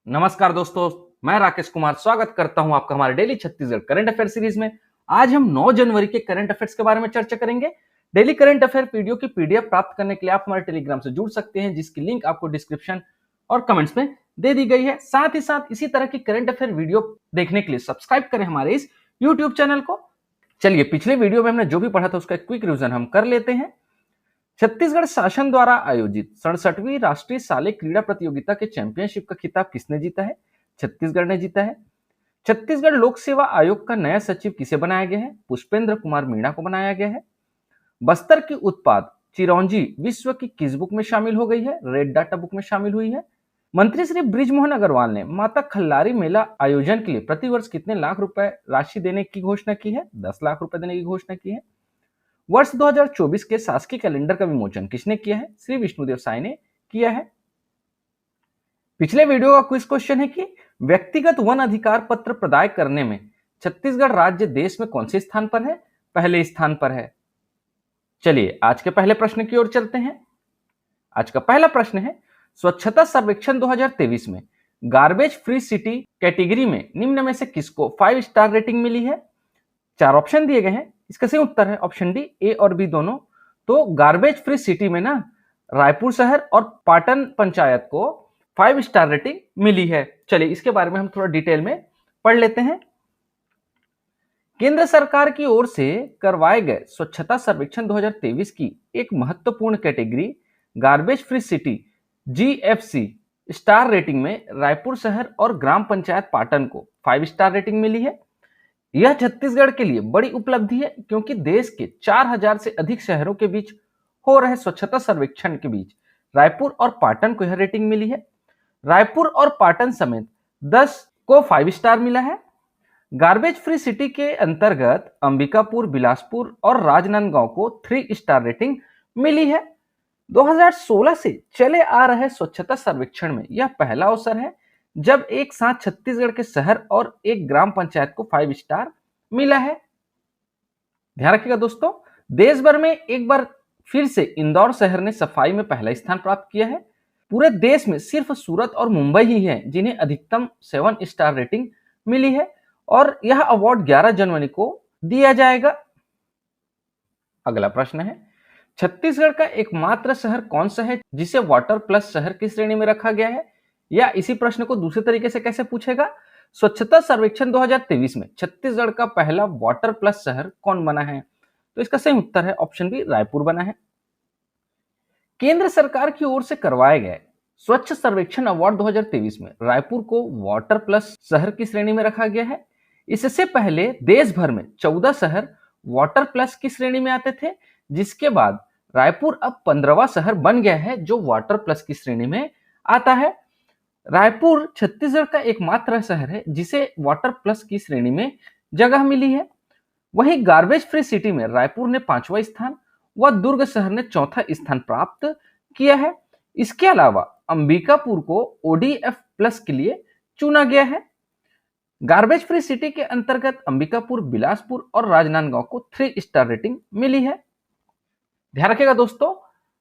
नमस्कार दोस्तों, मैं राकेश कुमार स्वागत करता हूं आपका हमारे daily Chhattisgarh current affair series में। आज हम 9 जनवरी के करंट अफेयर्स के बारे में चर्चा करेंगे। डेली करंट अफेयर वीडियो की पीडीएफ प्राप्त करने के लिए आप हमारे टेलीग्राम से जुड़ सकते हैं, जिसकी लिंक आपको डिस्क्रिप्शन और कमेंट्स में दे दी गई है। साथ ही साथ इसी तरह की करंट अफेयर वीडियो देखने के लिए सब्सक्राइब करें हमारे इस यूट्यूब चैनल को। चलिए, पिछले वीडियो में हमने जो भी पढ़ा था उसका क्विक रिवीजन हम कर लेते हैं। छत्तीसगढ़ शासन द्वारा आयोजित 67वीं राष्ट्रीय शालेय क्रीड़ा प्रतियोगिता के चैंपियनशिप का खिताब किसने जीता है? छत्तीसगढ़ ने जीता है। छत्तीसगढ़ लोक सेवा आयोग का नया सचिव किसे बनाया गया है? पुष्पेंद्र कुमार मीणा को बनाया गया है। बस्तर की उत्पाद चिरौंजी विश्व की किस बुक में शामिल हो गई है? रेड डाटा बुक में शामिल हुई है। मंत्री श्री बृजमोहन अग्रवाल ने माता खल्लारी मेला आयोजन के लिए प्रतिवर्ष कितने लाख रुपए राशि देने की घोषणा की है? 10 लाख रुपए देने की घोषणा की है। वर्ष 2024 के शासकीय कैलेंडर का विमोचन किसने किया है? श्री विष्णुदेव साय ने किया है। पिछले वीडियो का क्विज क्वेश्चन है कि व्यक्तिगत वन अधिकार पत्र प्रदाय करने में छत्तीसगढ़ राज्य देश में कौन से स्थान पर है? पहले स्थान पर है। चलिए, आज के पहले प्रश्न की ओर चलते हैं। आज का पहला प्रश्न है, स्वच्छता सर्वेक्षण 2023 में गार्बेज फ्री सिटी कैटेगरी में निम्न में से किसको 5 स्टार रेटिंग मिली है? 4 ऑप्शन दिए गए हैं। इसका सही उत्तर है ऑप्शन डी, ए और बी दोनों। तो गार्बेज फ्री सिटी में ना रायपुर शहर और पाटन पंचायत को 5 स्टार रेटिंग मिली है। चलिए, इसके बारे में हम थोड़ा डिटेल में पढ़ लेते हैं। केंद्र सरकार की ओर से करवाए गए स्वच्छता सर्वेक्षण 2023 की एक महत्वपूर्ण category garbage free city GFC star rating में रायपुर शहर और ग्राम पंचायत पाटन को 5 स्टार रेटिंग मिली है। यह छत्तीसगढ़ के लिए बड़ी उपलब्धि है, क्योंकि देश के 4000 से अधिक शहरों के बीच हो रहे स्वच्छता सर्वेक्षण के बीच रायपुर और पाटन को यह रेटिंग मिली है। रायपुर और पाटन समेत 10 को 5 स्टार मिला है। गार्बेज फ्री सिटी के अंतर्गत अंबिकापुर, बिलासपुर और राजनांदगांव को 3 स्टार रेटिंग मिली है। 2016 से चले आ रहे स्वच्छता सर्वेक्षण में यह पहला अवसर है जब एक साथ छत्तीसगढ़ के शहर और एक ग्राम पंचायत को 5 स्टार मिला है। ध्यान रखिएगा दोस्तों, देश भर में एक बार फिर से इंदौर शहर ने सफाई में पहला स्थान प्राप्त किया है। पूरे देश में सिर्फ सूरत और मुंबई ही है जिन्हें अधिकतम 7 स्टार रेटिंग मिली है, और यह अवार्ड 11 जनवरी को दिया जाएगा। अगला प्रश्न है, छत्तीसगढ़ का एकमात्र शहर कौन सा है जिसे वाटर प्लस शहर की श्रेणी में रखा गया है? या इसी प्रश्न को दूसरे तरीके से कैसे पूछेगा, स्वच्छता सर्वेक्षण 2023 में छत्तीसगढ़ का पहला वाटर प्लस शहर कौन बना है? तो इसका सही उत्तर है ऑप्शन बी, रायपुर बना है। केंद्र सरकार की ओर से करवाए गए स्वच्छ सर्वेक्षण अवार्ड 2023 में रायपुर को वाटर प्लस शहर की श्रेणी में रखा गया है। इससे पहले देश भर में 14 शहर वाटर प्लस की श्रेणी में आते थे, जिसके बाद रायपुर अब 15वां शहर बन गया है जो वाटर प्लस की श्रेणी में आता है। रायपुर छत्तीसगढ़ का एकमात्र शहर है जिसे वाटर प्लस की श्रेणी में जगह मिली है। वहीं गार्बेज फ्री सिटी में रायपुर ने 5वां स्थान व दुर्ग शहर ने 4था स्थान प्राप्त किया है। इसके अलावा अंबिकापुर को ओडीएफ प्लस के लिए चुना गया है। गार्बेज फ्री सिटी के अंतर्गत अंबिकापुर, बिलासपुर और राजनांदगांव को 3 स्टार रेटिंग मिली है। ध्यान रखिएगा दोस्तों,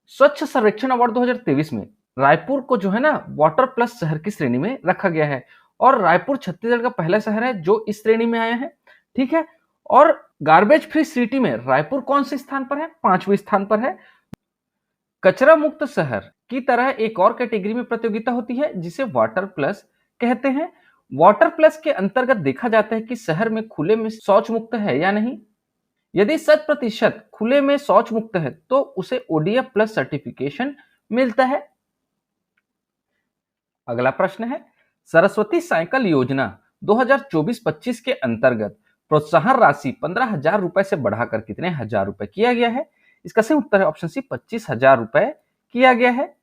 स्वच्छ सर्वेक्षण अवार्ड 2023 में रायपुर को जो है ना वाटर प्लस शहर की श्रेणी में रखा गया है, और रायपुर छत्तीसगढ़ का पहला शहर है जो इस श्रेणी में आया है। ठीक है, और गार्बेज फ्री सिटी में रायपुर कौन से स्थान पर है? 5वें स्थान पर है। कचरा मुक्त शहर की तरह एक और कैटेगरी में प्रतियोगिता होती है जिसे वाटर प्लस कहते हैं। वाटर प्लस के अंतर्गत देखा जाता है कि शहर में खुले में शौच मुक्त है या नहीं। यदि 100% खुले में शौच मुक्त है तो उसे ओडीएफ प्लस सर्टिफिकेशन मिलता है। अगला प्रश्न है, सरस्वती साइकिल योजना 2024-25 के अंतर्गत प्रोत्साहन राशि 15,000 रुपए से बढ़ाकर कितने हजार रुपए किया गया है? इसका सही उत्तर है ऑप्शन सी, 25,000 रुपए किया गया है।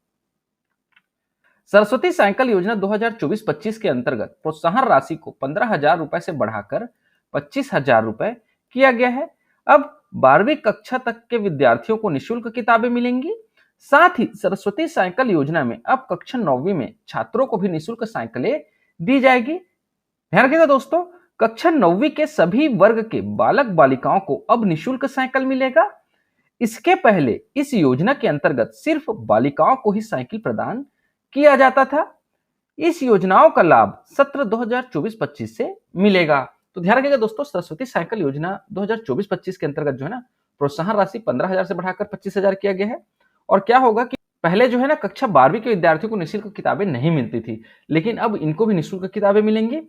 सरस्वती साइकिल योजना 2024-25 के अंतर्गत प्रोत्साहन राशि को 15,000 रुपए से बढ़ाकर 25,000 रुपए किया गया है। अब 12वीं कक्षा तक के विद्यार्थियों को निःशुल्क किताबें मिलेंगी। साथ ही सरस्वती साइकिल योजना में अब कक्षा 9वीं में छात्रों को भी निःशुल्क साइकिलें दी जाएगी। ध्यान रखिएगा दोस्तों, कक्षा 9वीं के सभी वर्ग के बालक बालिकाओं को अब निःशुल्क साइकिल मिलेगा। इसके पहले इस योजना के अंतर्गत सिर्फ बालिकाओं को ही साइकिल प्रदान किया जाता था। इस योजनाओं का लाभ सत्र 2024-25 से मिलेगा। तो ध्यान रखिएगा दोस्तों, सरस्वती साइकिल योजना 2024-25 के अंतर्गत जो है ना प्रोत्साहन राशि 15,000 से बढ़ाकर 25,000 किया गया है। और क्या होगा कि पहले जो है ना कक्षा 12वीं के विद्यार्थियों को निःशुल्क किताबें नहीं मिलती थी, लेकिन अब इनको भी निःशुल्क किताबें मिलेंगी।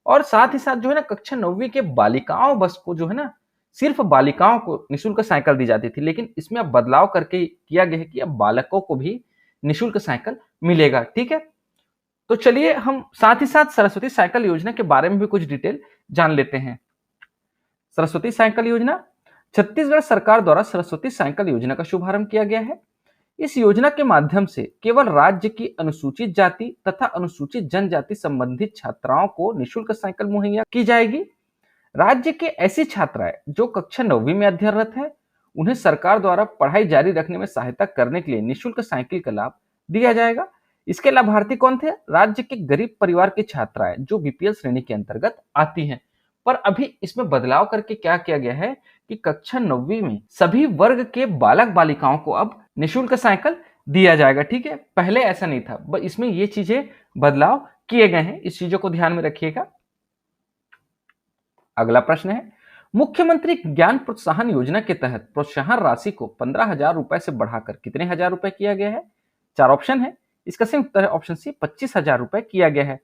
और साथ ही साथ जो है ना कक्षा 9वीं के बालिकाओं बस को जो है ना सिर्फ बालिकाओं को निःशुल्क साइकिल दी जाती थी, लेकिन इसमें अब बदलाव करके किया गया है कि अब बालकों को भी निःशुल्क साइकिल मिलेगा। ठीक है, तो चलिए हम साथ ही साथ सरस्वती साइकिल योजना के बारे में भी कुछ डिटेल जान लेते हैं। सरस्वती साइकिल योजना, छत्तीसगढ़ सरकार द्वारा सरस्वती साइकिल योजना का शुभारंभ किया गया है। इस योजना के माध्यम से केवल राज्य की अनुसूचित जाति तथा अनुसूचित जनजाति संबंधित छात्राओं को निःशुल्क साइकिल मुहैया की जाएगी। राज्य के ऐसी छात्राएं जो कक्षा 9वीं में अध्ययनरत है, उन्हें सरकार द्वारा पढ़ाई जारी रखने में सहायता करने के लिए निःशुल्क साइकिल का लाभ दिया जाएगा। इसके लाभार्थी कौन थे? राज्य के गरीब परिवार की छात्राएं जो बीपीएल श्रेणी के अंतर्गत आती हैं। पर अभी इसमें बदलाव करके क्या किया गया है कि कक्षा 9वीं में सभी वर्ग के बालक बालिकाओं को अब निःशुल्क साइकिल दिया जाएगा। ठीक है, पहले ऐसा नहीं था, बस इसमें ये चीजें बदलाव किए गए हैं, इस चीजों को ध्यान में रखिएगा। अगला प्रश्न है, मुख्यमंत्री ज्ञान प्रोत्साहन योजना के तहत प्रोत्साहन राशि को 15,000 रुपए से बढ़ाकर कितने हजार रुपए किया गया है? 4 ऑप्शन है, इसका सही उत्तर है ऑप्शन सी, 25,000 रुपए किया गया है।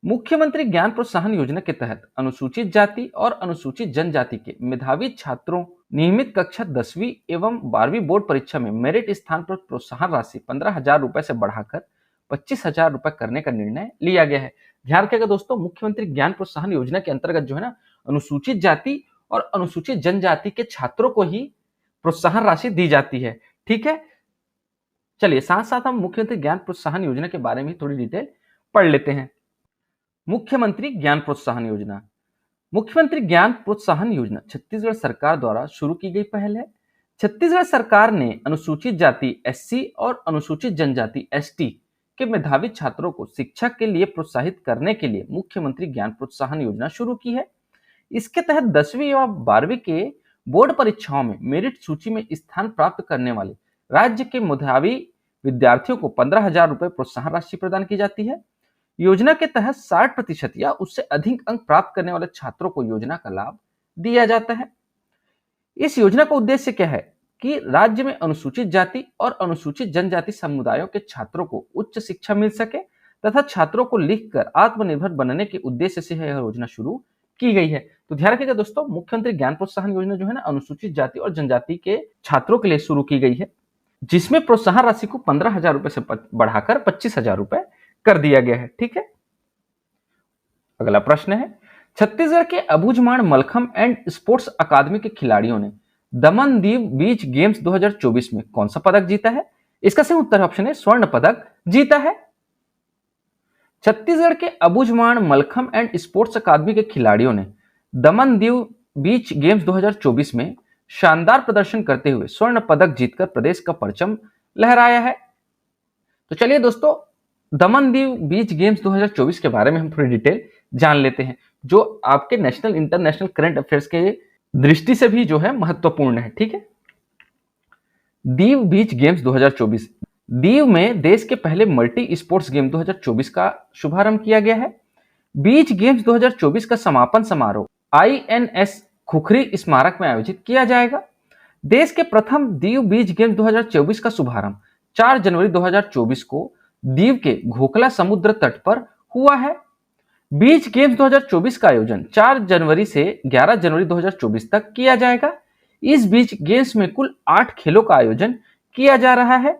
मुख्यमंत्री ज्ञान प्रोत्साहन योजना के तहत अनुसूचित जाति और अनुसूचित जनजाति के मेधावी छात्रों नियमित कक्षा 10वीं एवं 12वीं बोर्ड परीक्षा में मेरिट स्थान पर प्रोत्साहन राशि 15,000 रुपए से बढ़ाकर 25,000 रुपए करने का निर्णय लिया गया है। ध्यान रखिएगा दोस्तों, मुख्यमंत्री ज्ञान प्रोत्साहन योजना के अंतर्गत जो है ना अनुसूचित जाति और अनुसूचित जनजाति के छात्रों को ही प्रोत्साहन राशि दी जाती है। ठीक है, चलिए साथ साथ हम मुख्यमंत्री ज्ञान प्रोत्साहन योजना के बारे में थोड़ी डिटेल पढ़ लेते हैं। मुख्यमंत्री ज्ञान प्रोत्साहन योजना, मुख्यमंत्री ज्ञान प्रोत्साहन योजना छत्तीसगढ़ सरकार द्वारा शुरू की गई पहल है। छत्तीसगढ़ सरकार ने अनुसूचित जाति एससी और अनुसूचित जनजाति एसटी के मेधावी छात्रों को शिक्षा के लिए प्रोत्साहित करने के लिए मुख्यमंत्री ज्ञान प्रोत्साहन योजना शुरू की है। इसके तहत 10वीं व 12वीं के बोर्ड परीक्षाओं में मेरिट सूची में स्थान प्राप्त करने वाले राज्य के मेधावी विद्यार्थियों को 15,000 रुपए प्रोत्साहन राशि प्रदान की जाती है। योजना के तहत 60% या उससे अधिक अंक प्राप्त करने वाले छात्रों को योजना का लाभ दिया जाता है। इस योजना का उद्देश्य क्या है कि राज्य में अनुसूचित जाति और अनुसूचित जनजाति समुदायों के छात्रों को उच्च शिक्षा मिल सके तथा छात्रों को लिखकर आत्मनिर्भर बनने के उद्देश्य से यह योजना शुरू की गई है। तो ध्यान रखिएगा दोस्तों, मुख्यमंत्री ज्ञान प्रोत्साहन योजना जो है ना अनुसूचित जाति और जनजाति के छात्रों के लिए शुरू की गई है, जिसमें प्रोत्साहन राशि को 15,000 रुपए से बढ़ाकर 25,000 रुपए कर दिया गया है। ठीक है, अगला प्रश्न है, छत्तीसगढ़ के Abujhmad Mallakhamb and sports academy के खिलाड़ियों ने दमनदीव बीच गेम्स 2024 में कौन सा पदक जीता है? इसका सही उत्तर ऑप्शन है स्वर्ण पदक जीता है। छत्तीसगढ़ के Abujhmad Mallakhamb and sports academy के खिलाड़ियों ने दमनदीव बीच गेम्स 2024 में शानदार प्रदर्शन करते हुए स्वर्ण पदक जीतकर प्रदेश का परचम लहराया है। तो चलिए दोस्तों, दमनदीव बीच गेम्स 2024 के बारे में हम थोड़ी डिटेल जान लेते हैं, जो आपके नेशनल इंटरनेशनल करंट अफेयर्स के दृष्टि से भी जो है महत्वपूर्ण है। ठीक है, दीव बीच गेम्स 2024, दीव में देश के पहले मल्टी स्पोर्ट्स गेम 2024 का शुभारंभ किया गया है। बीच गेम्स 2024 का समापन समारोह आईएनएस खुखरी स्मारक में आयोजित किया जाएगा। देश के प्रथम दीव बीच गेम्स 2024 का शुभारंभ 4 जनवरी 2024 को दीव के घोखला समुद्र तट पर हुआ है। बीच गेम्स 2024 का आयोजन 4 जनवरी से 11 जनवरी 2024 तक किया जाएगा। इस बीच गेम्स में कुल 8 खेलों का आयोजन किया जा रहा है।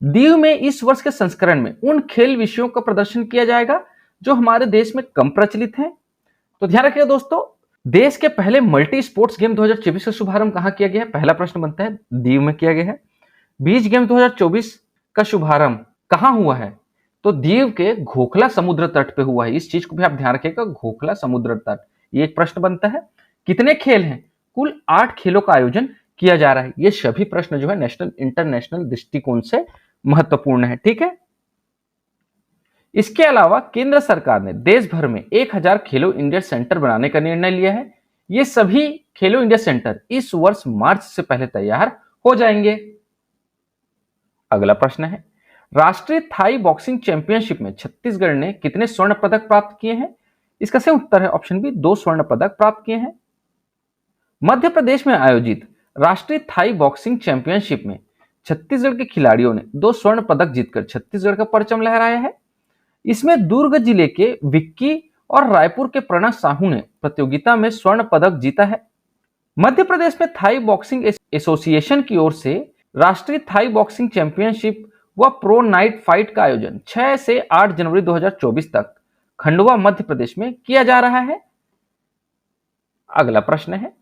दीव में इस वर्ष के संस्करण में उन खेल विषयों का प्रदर्शन किया जाएगा जो हमारे देश में कम प्रचलित हैं। तो ध्यान रखिएगा दोस्तों, देश के पहले मल्टी स्पोर्ट्स गेम 2024 का शुभारंभ कहां किया गया है? पहला प्रश्न बनता है, दीव में किया गया है। बीच गेम 2024 का शुभारंभ कहां हुआ है? तो दीव के घोखला समुद्र तट पे हुआ है। इस चीज को भी आप ध्यान रखिएगा, घोखला समुद्र तट। ये एक प्रश्न बनता है। कितने खेल हैं? कुल 8 खेलों का आयोजन किया जा रहा है। ये सभी प्रश्न जो है नेशनल इंटरनेशनल दृष्टिकोण से महत्वपूर्ण है। ठीक है, इसके अलावा केंद्र सरकार ने देश भर में 1000 खेलो इंडिया सेंटर बनाने का निर्णय लिया है। ये सभी खेलो इंडिया सेंटर इस वर्ष मार्च से पहले तैयार हो जाएंगे। अगला प्रश्न है, राष्ट्रीय थाई बॉक्सिंग चैंपियनशिप में छत्तीसगढ़ ने कितने स्वर्ण पदक प्राप्त किए हैं? इसका सही उत्तर है ऑप्शन बी, 2 स्वर्ण पदक प्राप्त किए हैं। मध्य प्रदेश में आयोजित राष्ट्रीय थाई बॉक्सिंग चैंपियनशिप में छत्तीसगढ़ के खिलाड़ियों ने 2 स्वर्ण पदक जीतकर छत्तीसगढ़ का परचम लहराया है। इसमें दुर्ग जिले के विक्की और रायपुर के प्रणव साहू ने प्रतियोगिता में स्वर्ण पदक जीता है। मध्य प्रदेश में थाई बॉक्सिंग एसोसिएशन की ओर से राष्ट्रीय थाई बॉक्सिंग चैंपियनशिप व प्रो नाइट फाइट का आयोजन 6 से 8 जनवरी 2024 तक खंडवा मध्य प्रदेश में किया जा रहा है। अगला प्रश्न है,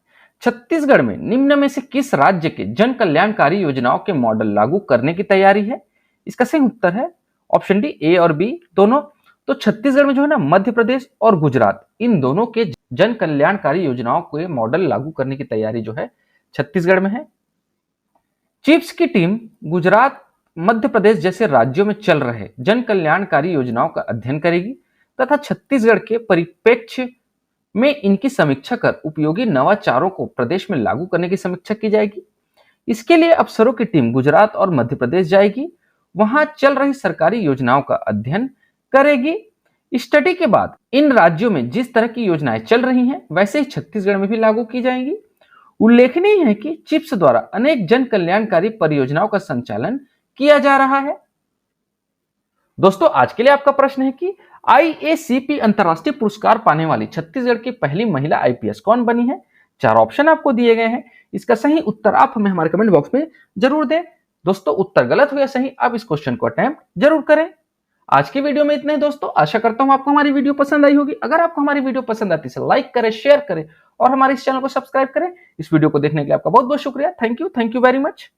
छत्तीसगढ़ में निम्न में से किस राज्य के जन कल्याणकारी योजनाओं के मॉडल लागू करने की तैयारी है? इसका सही उत्तर है ऑप्शन डी, ए और बी दोनों। तो छत्तीसगढ़ में जो है ना, मध्य प्रदेश और गुजरात इन दोनों के जन कल्याणकारी योजनाओं के मॉडल लागू करने की तैयारी जो है छत्तीसगढ़ में है। चिप्स की टीम गुजरात, मध्य प्रदेश जैसे राज्यों में चल रहे जन कल्याणकारी योजनाओं का अध्ययन करेगी तथा छत्तीसगढ़ के परिप्रेक्ष्य में इनकी समीक्षा कर उपयोगी नवाचारों को प्रदेश में लागू करने की समीक्षा की जाएगी। इसके लिए अफसरों की टीम गुजरात और मध्य प्रदेश जाएगी, वहां चल रही सरकारी योजनाओं का अध्ययन करेगी। स्टडी के बाद इन राज्यों में जिस तरह की योजनाएं चल रही हैं वैसे ही छत्तीसगढ़ में भी लागू की जाएंगी। उल्लेखनीय है कि चिप्स द्वारा अनेक जन कल्याणकारी परियोजनाओं का संचालन किया जा रहा है। दोस्तों, आज के लिए आपका प्रश्न है कि आईएसीपी अंतरराष्ट्रीय पुरस्कार पाने वाली छत्तीसगढ़ की पहली महिला आईपीएस कौन बनी है? 4 ऑप्शन आपको दिए गए हैं, इसका सही उत्तर आप हमें हमारे कमेंट बॉक्स में जरूर दें। दोस्तों, उत्तर गलत हो या सही, आप इस क्वेश्चन को अटेम्प्ट जरूर करें। आज की वीडियो में इतना ही दोस्तों, आशा करता हूं आपको हमारी वीडियो पसंद आई होगी। अगर आपको हमारी वीडियो पसंद आती है लाइक करें, शेयर करें और हमारे इस चैनल को सब्सक्राइब करें। इस वीडियो को देखने के लिए आपका बहुत बहुत शुक्रिया। Thank you very much.